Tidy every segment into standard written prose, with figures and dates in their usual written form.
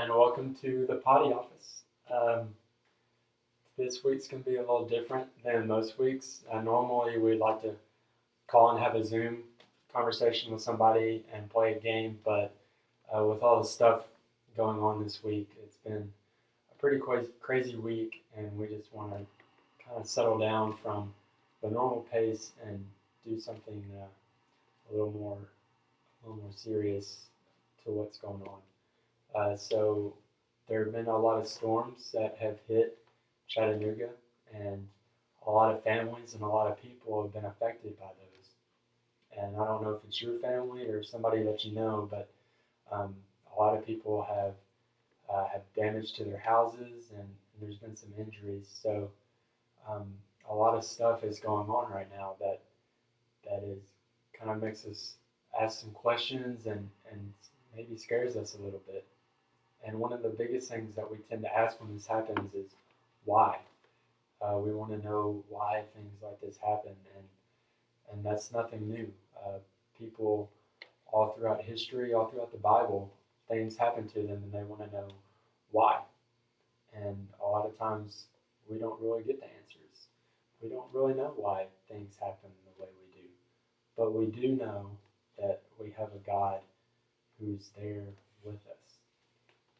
and welcome to the Potty office. This week's going to be a little different than most weeks. Normally, we'd like to call and have a Zoom conversation with somebody and play a game, but with all the stuff going on this week, it's been a pretty crazy week, and we just want to kind of settle down from the normal pace and do something a little more serious to what's going on. So there have been a lot of storms that have hit Chattanooga, and a lot of families and a lot of people have been affected by those. And I don't know if it's your family or somebody that you know, but a lot of people have damage to their houses, and there's been some injuries. So a lot of stuff is going on right now that is kind of makes us ask some questions and maybe scares us a little bit. And one of the biggest things that we tend to ask when this happens is why. We want to know why things like this happen, and that's nothing new. People all throughout history, all throughout the Bible, things happen to them, and they want to know why. And a lot of times we don't really get the answers. We don't really know why things happen the way we do. But we do know that we have a God who's there with us.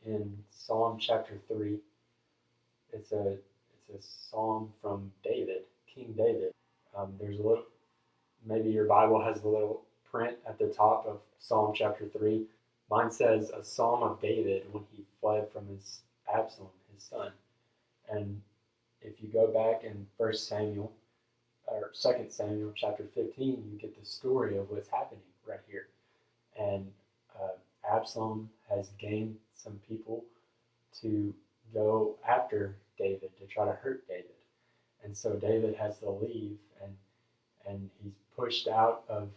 In Psalm chapter 3, it's a psalm from David, King David. There's a little, maybe your Bible has the little print at the top of Psalm chapter 3. Mine says a psalm of David when he fled from his Absalom, his son. And if you go back in 2 Samuel chapter 15, you get the story of what's happening right here. And Absalom has gained some people to go after David, to try to hurt David. And so David has to leave, and he's pushed out of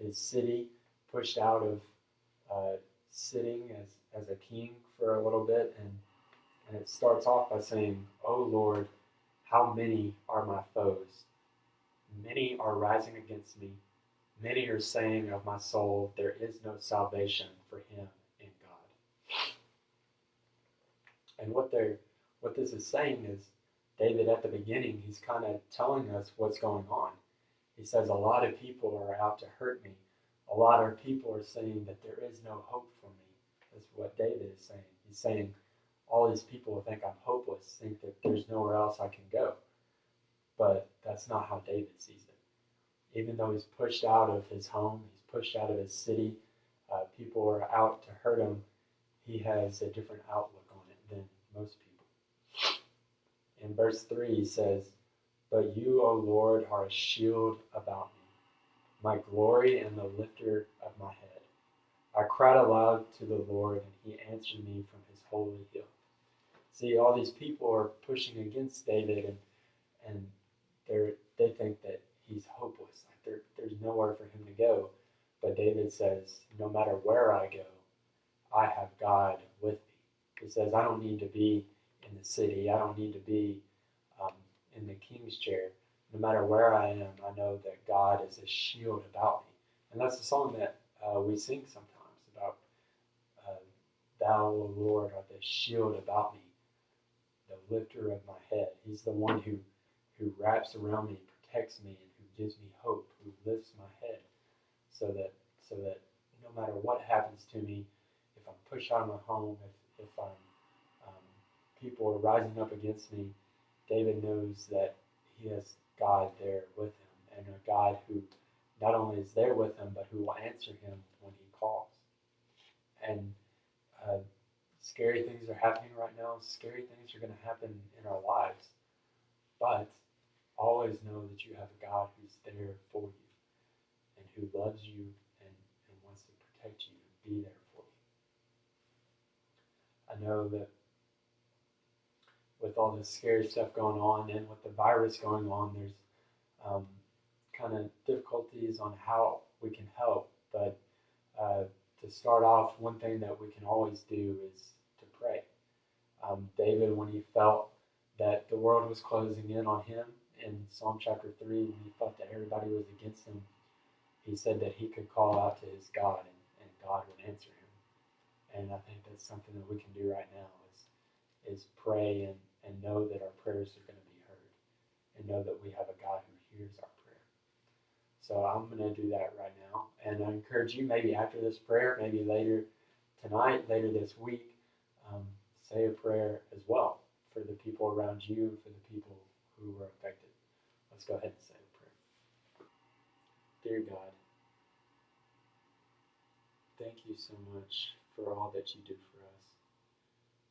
his city, pushed out of sitting as a king for a little bit. And it starts off by saying, "O Lord, how many are my foes? Many are rising against me. Many are saying of my soul, there is no salvation for him in God." And what this is saying is, David at the beginning, he's kind of telling us what's going on. He says, a lot of people are out to hurt me. A lot of people are saying that there is no hope for me. That's what David is saying. He's saying, all these people think I'm hopeless, think that there's nowhere else I can go. But that's not how David sees it. Even though he's pushed out of his home, he's pushed out of his city, people are out to hurt him, he has a different outlook on it than most people. In verse 3 he says, "But you, O Lord, are a shield about me, my glory and the lifter of my head. I cried aloud to the Lord, and he answered me from his holy hill." See, all these people are pushing against David, and they think that he's hopeless. Like there's nowhere for him to go. But David says, no matter where I go, I have God with me. He says, I don't need to be in the city. I don't need to be in the king's chair. No matter where I am, I know that God is a shield about me. And that's the song that we sing sometimes about, Thou, O Lord, art the shield about me, the lifter of my head. He's the one who wraps around me, protects me, and who gives me hope, who lifts my head, so that no matter what happens to me, if I'm pushed out of my home, if people are rising up against me, David knows that he has God there with him, and a God who not only is there with him, but who will answer him when he calls. And scary things are happening right now. Scary things are going to happen in our lives. But always know that you have a God who's there for you, and who loves you and wants to protect you and be there for you. I know that with all this scary stuff going on, and with the virus going on, there's kind of difficulties on how we can help. But to start off, one thing that we can always do is to pray. David, when he felt that the world was closing in on him, in Psalm chapter 3, when he felt that everybody was against him, he said that he could call out to his God, and God would answer And I think that's something that we can do right now is pray and know that our prayers are going to be heard, and know that we have a God who hears our prayer. So I'm going to do that right now. And I encourage you, maybe after this prayer, maybe later tonight, later this week, say a prayer as well for the people around you and for the people who were affected. Let's go ahead and say a prayer. Dear God, thank you so much for all that you do for us,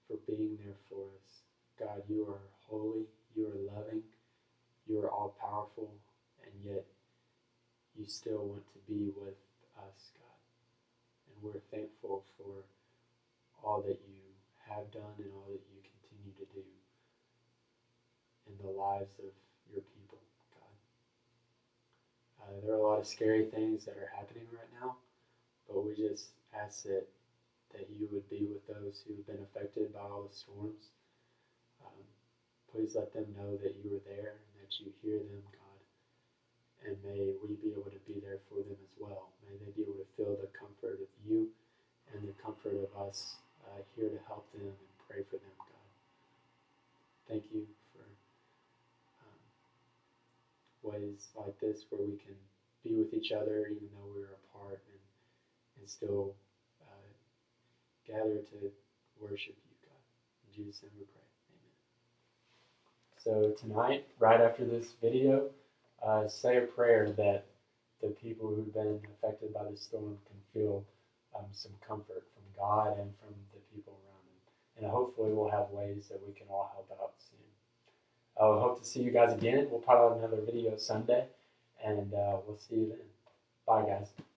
for being there for us. God, you are holy, you are loving, you are all powerful, and yet you still want to be with us, God. And we're thankful for all that you have done and all that you continue to do in the lives of your people, God. There are a lot of scary things that are happening right now, but we just ask that you would be with those who have been affected by all the storms. Please let them know that you are there and that you hear them, God. And may we be able to be there for them as well. May they be able to feel the comfort of you and the comfort of us here to help them and pray for them, God. Thank you for ways like this where we can be with each other even though we're apart and still gather to worship you, God. In Jesus' name we pray. Amen. So tonight, right after this video, say a prayer that the people who've been affected by the storm can feel some comfort from God and from the people around them. And hopefully we'll have ways that we can all help out soon. I hope to see you guys again. We'll put out another video Sunday, and we'll see you then. Bye, guys.